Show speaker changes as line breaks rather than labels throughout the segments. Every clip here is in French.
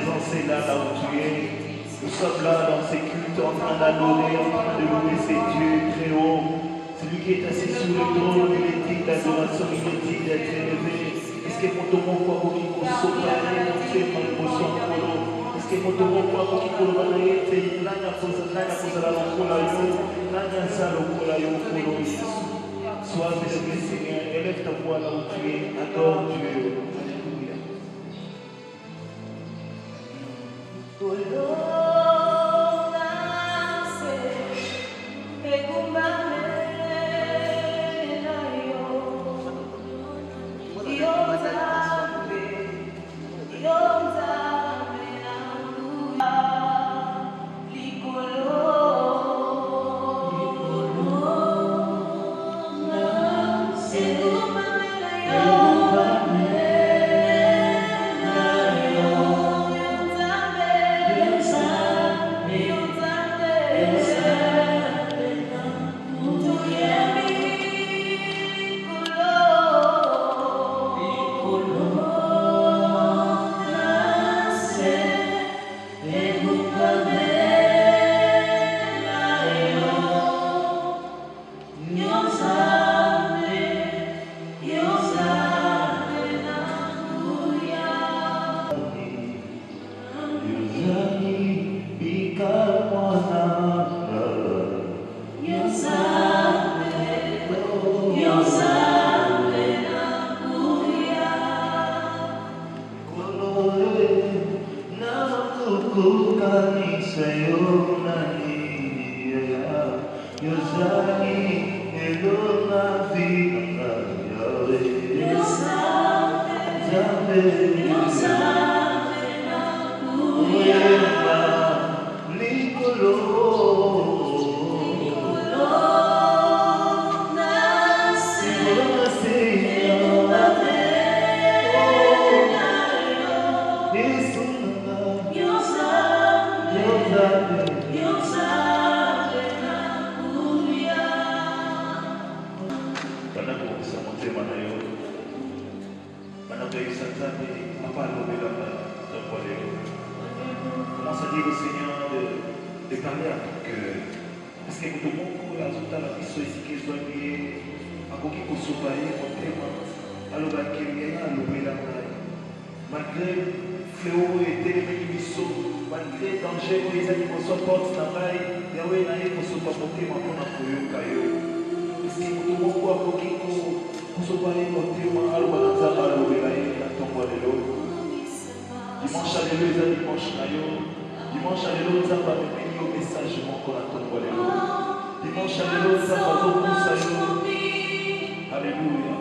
présence est là, là où tu es. Nous sommes là dans ces cultes en train d'adorer, en train de louer ces dieux très haut. Celui qui est assis sur le trône, il est digne d'adoration, il est digne d'être élevé. Est-ce que mon tomo kwa boki kosopare, mon tema koso kolo? Est-ce que mon tomo kwa boki kolo banaete, nana kosa la lokola yo, nana sa lokola yo kolo Yesu. Sois élevé Seigneur, élève ta voix là où tu es, adore Dieu. Alléluia.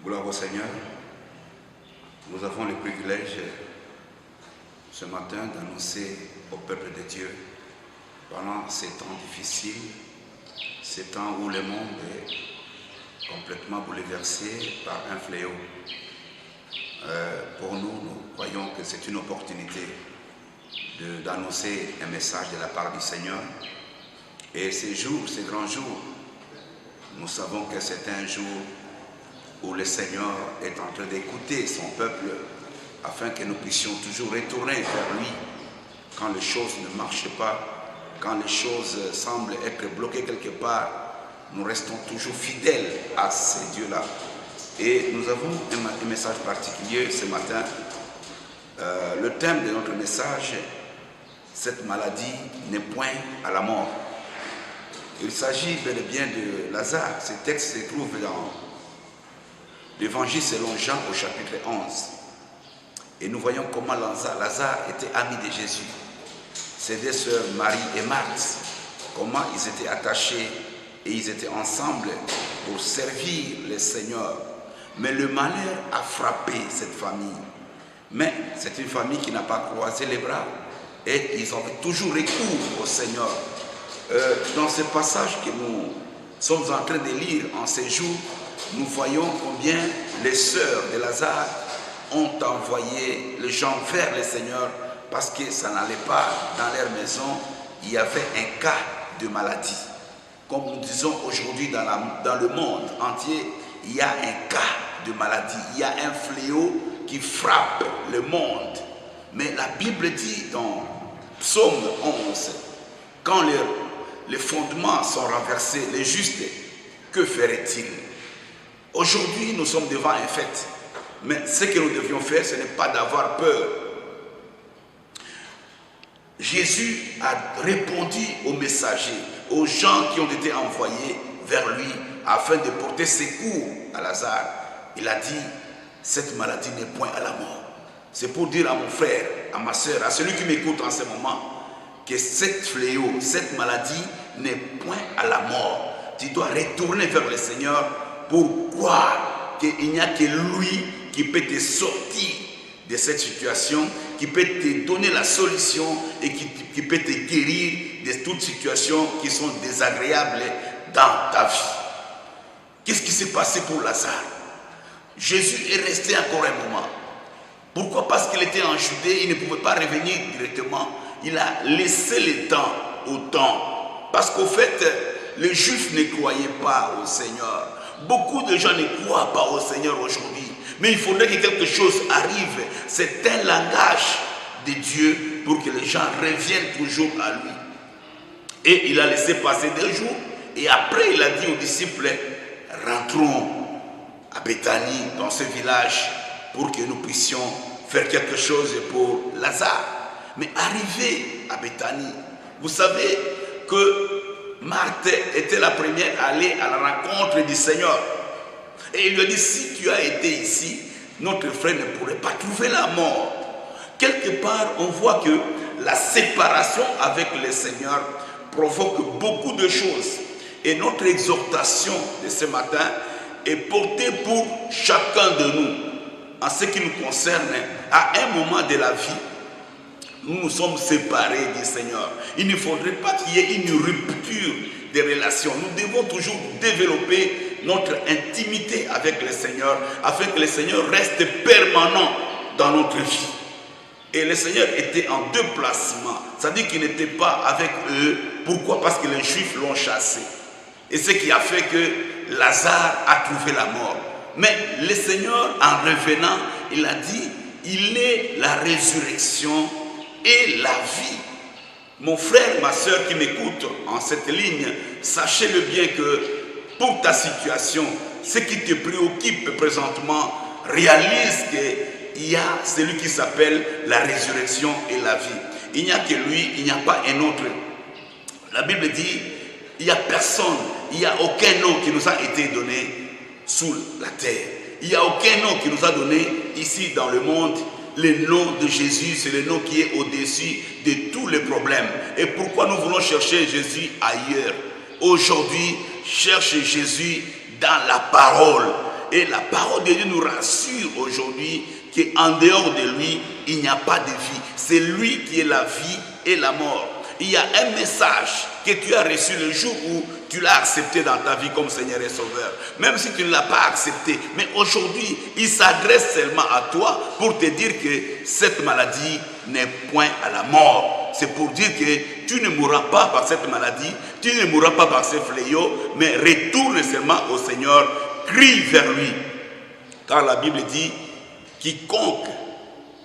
Gloire au Seigneur. Nous avons le privilège ce matin d'annoncer au peuple de Dieu, pendant ces temps difficiles, ces temps où le monde est complètement bouleversé par un fléau. Pour nous, nous croyons que c'est une opportunité d'annoncer un message de la part du Seigneur. Et ces jours, ces grands jours, nous savons que c'est un jour où le Seigneur est en train d'écouter son peuple afin que nous puissions toujours retourner vers lui quand les choses ne marchent pas, quand les choses semblent être bloquées quelque part. Nous restons toujours fidèles à ces dieux-là. Et nous avons un message particulier ce matin. Le thème de notre message, cette maladie n'est point à la mort. Il s'agit bel et bien de Lazare. Ce texte se trouve dans l'Évangile selon Jean au chapitre 11. Et nous voyons comment Lazare était ami de Jésus. Ses deux sœurs Marie et Marthe, comment ils étaient attachés et ils étaient ensemble pour servir le Seigneur. Mais le malheur a frappé cette famille. Mais c'est une famille qui n'a pas croisé les bras et ils ont toujours recours au Seigneur. Dans ce passage que nous sommes en train de lire en ces jours, nous voyons combien les sœurs de Lazare ont envoyé les gens vers le Seigneur parce que ça n'allait pas dans leur maison. Il y avait un cas de maladie. Comme nous disons aujourd'hui dans le monde entier, il y a un cas de maladie, il y a un fléau qui frappe le monde. Mais la Bible dit dans Psaume 11, quand les fondements sont renversés, les justes, que ferait-il? Aujourd'hui, nous sommes devant un fait. Mais ce que nous devions faire, ce n'est pas d'avoir peur. Jésus a répondu aux messagers, aux gens qui ont été envoyés vers lui afin de porter secours à Lazare. Il a dit, cette maladie n'est point à la mort. C'est pour dire à mon frère, à ma soeur, à celui qui m'écoute en ce moment, que cette fléau, cette maladie n'est point à la mort. Tu dois retourner vers le Seigneur pour croire qu'il n'y a que lui qui peut te sortir de cette situation, qui peut te donner la solution et qui peut te guérir de toutes situations qui sont désagréables dans ta vie. Qu'est-ce qui s'est passé pour Lazare? Jésus est resté encore un moment. Pourquoi? Parce qu'il était en Judée, il ne pouvait pas revenir directement. Il a laissé le temps au temps. Parce qu'au fait, les Juifs ne croyaient pas au Seigneur. Beaucoup de gens ne croient pas au Seigneur aujourd'hui. Mais il faudrait que quelque chose arrive. C'est un langage de Dieu pour que les gens reviennent toujours à lui. Et il a laissé passer 2 jours. Et après, il a dit aux disciples, rentrons à Béthanie, dans ce village, pour que nous puissions faire quelque chose pour Lazare. Mais arrivé à Béthanie, vous savez que Marthe était la première à aller à la rencontre du Seigneur. Et il lui a dit, si tu as été ici, notre frère ne pourrait pas trouver la mort. Quelque part, on voit que la séparation avec le Seigneur provoque beaucoup de choses. Et notre exhortation de ce matin est portée pour chacun de nous. En ce qui nous concerne, à un moment de la vie, nous nous sommes séparés du Seigneur. Il ne faudrait pas qu'il y ait une rupture des relations. Nous devons toujours développer notre intimité avec le Seigneur afin que le Seigneur reste permanent dans notre vie. Et le Seigneur était en déplacement. C'est-à-dire qu'il n'était pas avec eux. Pourquoi? Parce que les Juifs l'ont chassé. Et ce qui a fait que Lazare a trouvé la mort. Mais le Seigneur, en revenant, il a dit, il est la résurrection et la vie. Mon frère, ma soeur qui m'écoute en cette ligne, sachez-le bien que pour ta situation, ce qui te préoccupe présentement, réalise qu'il y a celui qui s'appelle la résurrection et la vie. Il n'y a que lui, il n'y a pas un autre. La Bible dit, il n'y a personne, il n'y a aucun nom qui nous a été donné sous la terre. Il n'y a aucun nom qui nous a donné ici dans le monde. Le nom de Jésus, c'est le nom qui est au-dessus de tous les problèmes. Et pourquoi nous voulons chercher Jésus ailleurs? Aujourd'hui, cherche Jésus dans la parole. Et la parole de Dieu nous rassure aujourd'hui qu'en dehors de lui, il n'y a pas de vie. C'est lui qui est la vie et la mort. Il y a un message que tu as reçu le jour où tu l'as accepté dans ta vie comme Seigneur et Sauveur. Même si tu ne l'as pas accepté. Mais aujourd'hui, il s'adresse seulement à toi pour te dire que cette maladie n'est point à la mort. C'est pour dire que tu ne mourras pas par cette maladie, tu ne mourras pas par ce fléau, mais retourne seulement au Seigneur, crie vers lui. Car la Bible dit, quiconque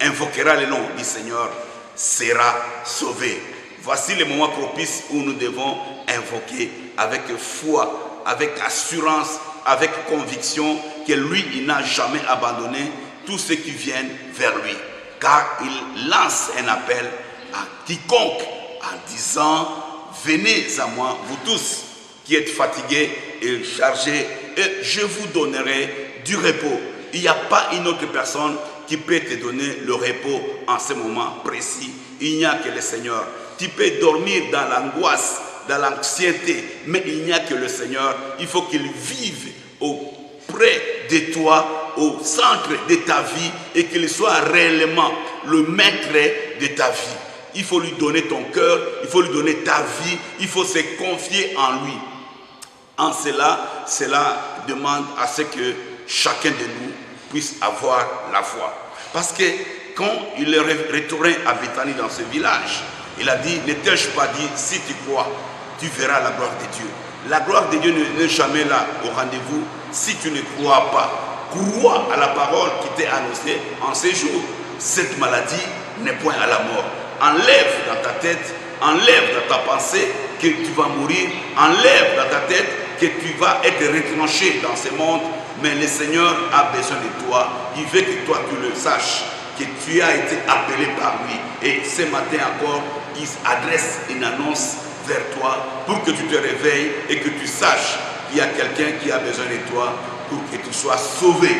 invoquera le nom du Seigneur sera sauvé. Voici le moment propice où nous devons invoquer avec foi, avec assurance, avec conviction que lui, il n'a jamais abandonné tous ceux qui viennent vers lui. Car il lance un appel à quiconque en disant: venez à moi, vous tous qui êtes fatigués et chargés, et je vous donnerai du repos. Il n'y a pas une autre personne qui peut te donner le repos en ce moment précis. Il n'y a que le Seigneur. Tu peux dormir dans l'angoisse, dans l'anxiété, mais il n'y a que le Seigneur. Il faut qu'il vive auprès de toi, au centre de ta vie, et qu'il soit réellement le maître de ta vie. Il faut lui donner ton cœur, il faut lui donner ta vie, il faut se confier en lui. En cela demande à ce que chacun de nous puisse avoir la foi. Parce que quand il est retourné à Béthanie dans ce village, il a dit: ne t'ai-je pas dit, si tu crois, tu verras la gloire de Dieu. La gloire de Dieu n'est jamais là au rendez-vous si tu ne crois pas. Crois à la parole qui t'est annoncée en ces jours. Cette maladie n'est point à la mort. Enlève dans ta tête, enlève dans ta pensée que tu vas mourir. Enlève dans ta tête que tu vas être retranché dans ce monde. Mais le Seigneur a besoin de toi. Il veut que toi tu le saches, que tu as été appelé par lui. Et ce matin encore, il adresse une annonce vers toi pour que tu te réveilles et que tu saches qu'il y a quelqu'un qui a besoin de toi pour que tu sois sauvé.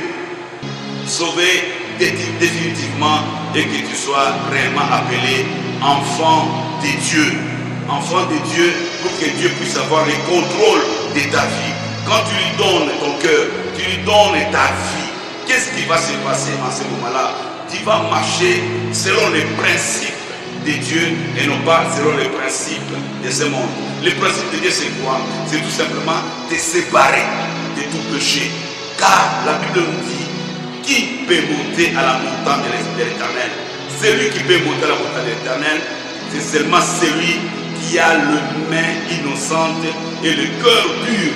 Sauvé définitivement et que tu sois réellement appelé enfant de Dieu. Enfant de Dieu pour que Dieu puisse avoir le contrôle de ta vie. Quand tu lui donnes ton cœur, tu lui donnes ta vie, qu'est-ce qui va se passer en ce moment-là? Tu vas marcher selon les principes de Dieu et non pas selon les principes de ce monde. Le principe de Dieu, c'est quoi? C'est tout simplement te séparer de tout péché. Car la Bible nous dit: qui peut monter à la montagne de l'Éternel? Celui qui peut monter à la montagne de l'Éternel, c'est seulement celui qui a les mains innocentes et le cœur pur.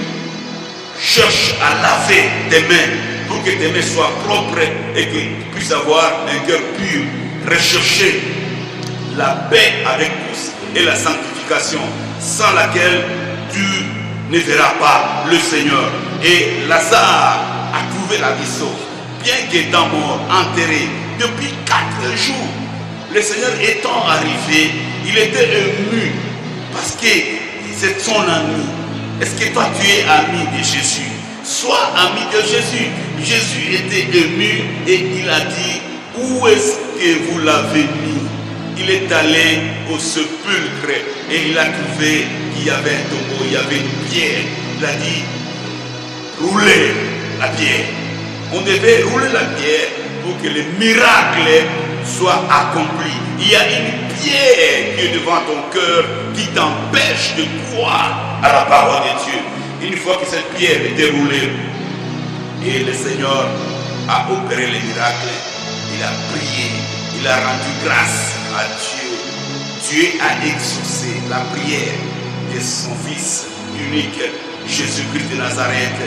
Cherche à laver tes mains pour que tes mains soient propres et que tu puisses avoir un cœur pur. Rechercher la paix avec tous et la sanctification, sans laquelle tu ne verras pas le Seigneur. Et Lazare a trouvé la vie sauve, bien qu'étant mort, enterré depuis 4 jours. Le Seigneur étant arrivé, il était ému parce que c'est son ami. Est-ce que toi tu es ami de Jésus? Sois ami de Jésus. Jésus était ému et il a dit: où est-ce que vous l'avez mis? Il est allé au sépulcre et il a trouvé qu'il y avait un tombeau, il y avait une pierre. Il a dit: roulez la pierre. On devait rouler la pierre pour que le miracle soit accompli. Il y a une pierre qui est devant ton cœur qui t'empêche de croire à la parole de Dieu. Une fois que cette pierre est déroulée et le Seigneur a opéré le miracle, il a prié, il a rendu grâce à Dieu. Dieu a exaucé la prière de son Fils unique, Jésus-Christ de Nazareth,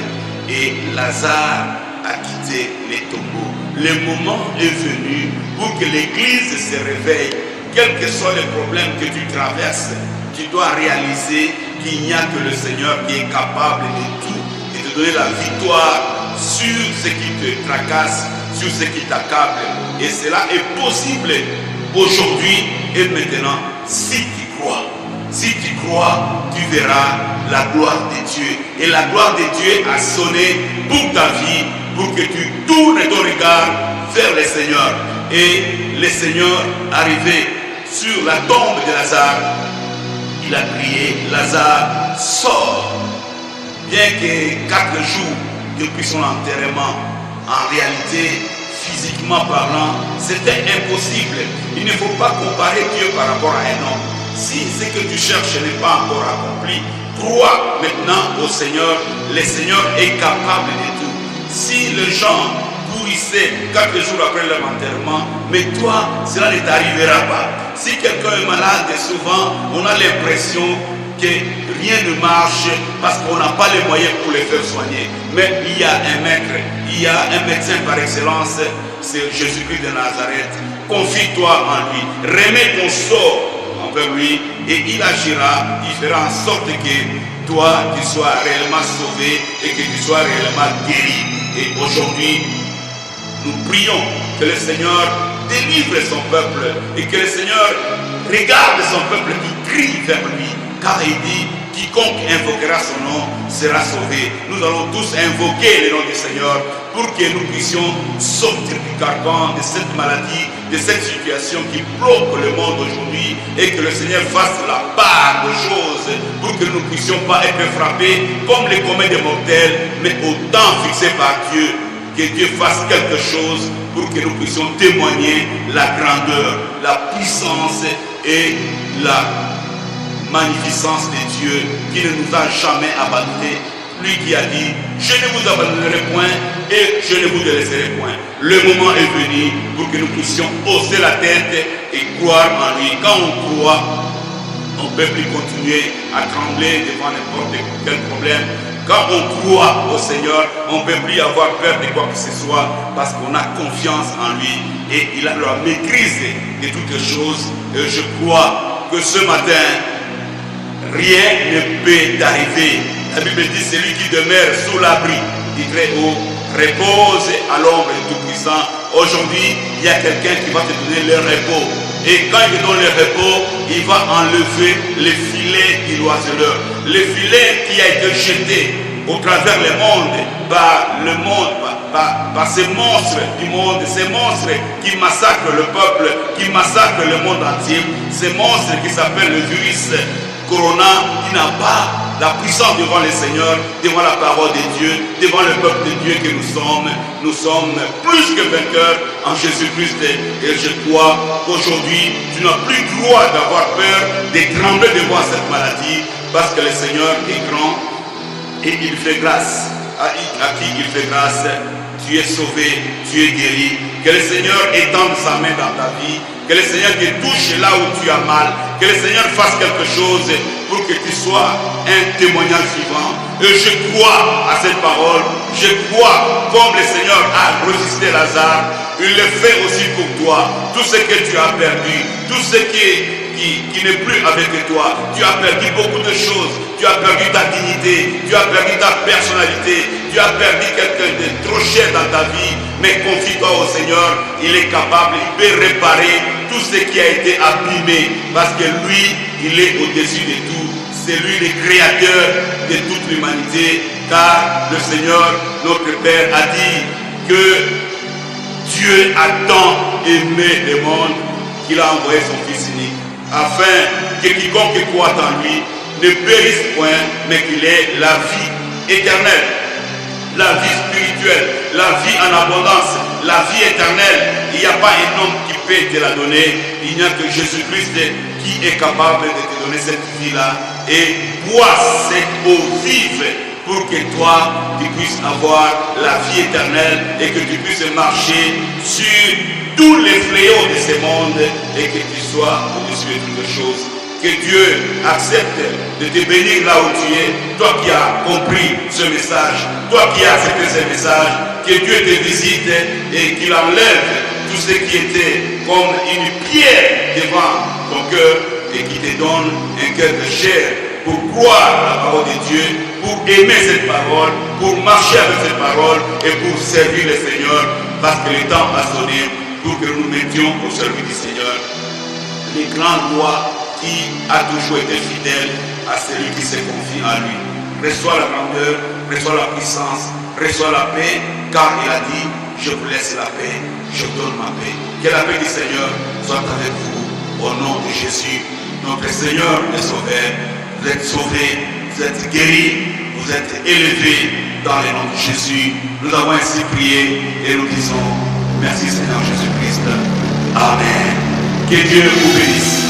et Lazare a quitté les tombeaux. Le moment est venu pour que l'Église se réveille. Quels que soient les problèmes que tu traverses, tu dois réaliser qu'il n'y a que le Seigneur qui est capable de tout et de donner la victoire sur ce qui te tracasse, sur ce qui t'accable. Et cela est possible aujourd'hui et maintenant si tu crois. Si tu crois, tu verras la gloire de Dieu. Et la gloire de Dieu a sonné pour ta vie, pour que tu tournes ton regard vers le Seigneur. Et le Seigneur, arrivé sur la tombe de Lazare, il a crié: Lazare, sors. Bien que 4 jours depuis son enterrement, en réalité, physiquement parlant, c'était impossible. Il ne faut pas comparer Dieu par rapport à un homme. Si ce que tu cherches n'est pas encore accompli, crois maintenant au Seigneur. Le Seigneur est capable de tout. Si les gens pourrissaient 4 jours après leur enterrement, mais toi, cela ne t'arrivera pas. Si quelqu'un est malade, souvent, on a l'impression que rien ne marche parce qu'on n'a pas les moyens pour les faire soigner. Mais il y a un maître, il y a un médecin par excellence, c'est Jésus-Christ de Nazareth. confie-toi en lui, remets ton sort envers lui et il agira, il fera en sorte que toi tu sois réellement sauvé et que tu sois réellement guéri. Et aujourd'hui, nous prions que le Seigneur délivre son peuple et que le Seigneur regarde son peuple qui crie vers lui, car il dit: quiconque invoquera son nom sera sauvé. Nous allons tous invoquer le nom du Seigneur pour que nous puissions sortir du carcan de cette maladie, de cette situation qui bloque le monde aujourd'hui, et que le Seigneur fasse la part de choses pour que nous ne puissions pas être frappés comme les communs des mortels, mais au temps fixé par Dieu. Que Dieu fasse quelque chose pour que nous puissions témoigner la grandeur, la puissance et la magnificence de Dieu qui ne nous a jamais abandonnés. Lui qui a dit: je ne vous abandonnerai point et je ne vous délaisserai point. Le moment est venu pour que nous puissions hausser la tête et croire en lui. Quand on croit, on ne peut plus continuer à trembler devant n'importe quel problème. Quand on croit au Seigneur, on ne peut plus avoir peur de quoi que ce soit parce qu'on a confiance en lui et il a la maîtrise de toutes les choses. Et je crois que ce matin, rien ne peut arriver. La Bible dit: celui qui demeure sous l'abri du Très-Haut repose à l'ombre du Tout-Puissant. Aujourd'hui, il y a quelqu'un qui va te donner le repos. Et quand il te donne le repos, il va enlever les filets du l'oiseleur. Le filet qui a été jeté au travers le monde, par ces monstres du monde, ces monstres qui massacrent le peuple, qui massacrent le monde entier, ces monstres qui s'appellent le virus Corona, qui n'a pas la puissance devant le Seigneur, devant la parole de Dieu, devant le peuple de Dieu que nous sommes plus que vainqueurs en Jésus-Christ. Et je crois qu'aujourd'hui, tu n'as plus droit d'avoir peur, de trembler devant cette maladie, parce que le Seigneur est grand et il fait grâce. À qui il fait grâce, tu es sauvé, tu es guéri. Que le Seigneur étende sa main dans ta vie, que le Seigneur te touche là où tu as mal, que le Seigneur fasse quelque chose pour que tu sois un témoignage vivant. Et je crois à cette parole, je crois comme le Seigneur a ressuscité Lazare, il le fait aussi pour toi. Tout ce que tu as perdu, tout ce qui n'est plus avec toi, tu as perdu beaucoup de choses, tu as perdu ta dignité, tu as perdu ta personnalité, tu as perdu quelqu'un de trop cher dans ta vie, mais confie-toi au Seigneur, il est capable, il peut réparer tout ce qui a été abîmé, parce que lui, il est au-dessus de tout, c'est lui le créateur de toute l'humanité, car le Seigneur, notre Père, a dit que Dieu a tant aimé le monde qu'il a envoyé son Fils unique, afin que quiconque croit en lui ne périsse point, mais qu'il ait la vie éternelle, la vie spirituelle, la vie en abondance, la vie éternelle. Il n'y a pas un homme qui peut te la donner, il n'y a que Jésus-Christ qui est capable de te donner cette vie-là. Et bois cette eau vive pour que toi, tu puisses avoir la vie éternelle et que tu puisses marcher sur tous les fléaux de ce monde et que tu sois au-dessus de toutes les choses. Que Dieu accepte de te bénir là où tu es, toi qui as compris ce message, toi qui as accepté ce message, que Dieu te visite et qu'il enlève tout ce qui était comme une pierre devant ton cœur et qui te donne un cœur de chair pour croire la parole de Dieu, pour aimer cette parole, pour marcher avec cette parole et pour servir le Seigneur, parce que le temps a sonné pour que nous nous mettions au service du Seigneur. Les grandes lois qui a toujours été fidèle à celui qui se confie en lui. Reçois la grandeur, reçois la puissance, reçois la paix, car il a dit: je vous laisse la paix, je vous donne ma paix. Que la paix du Seigneur soit avec vous, au nom de Jésus, notre Seigneur et Sauveur. Vous êtes sauvés, vous êtes guéris, vous êtes élevés dans le nom de Jésus. Nous avons ainsi prié et nous disons: merci Seigneur Jésus-Christ. Amen. Que Dieu vous bénisse.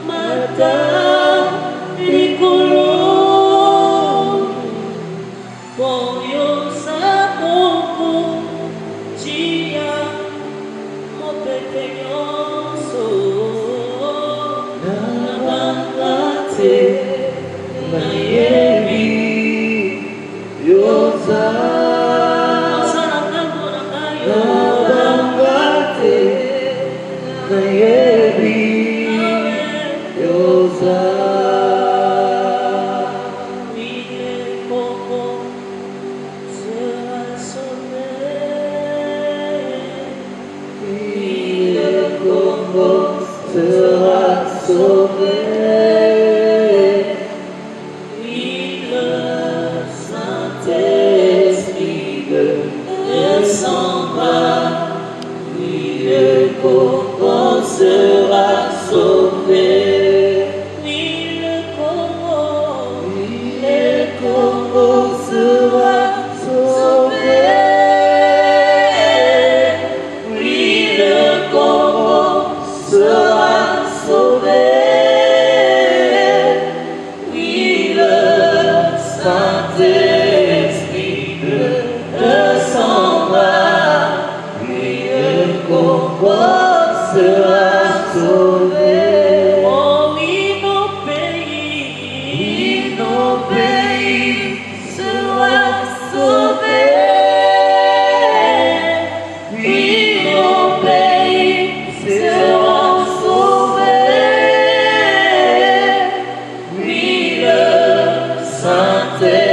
Mata Saint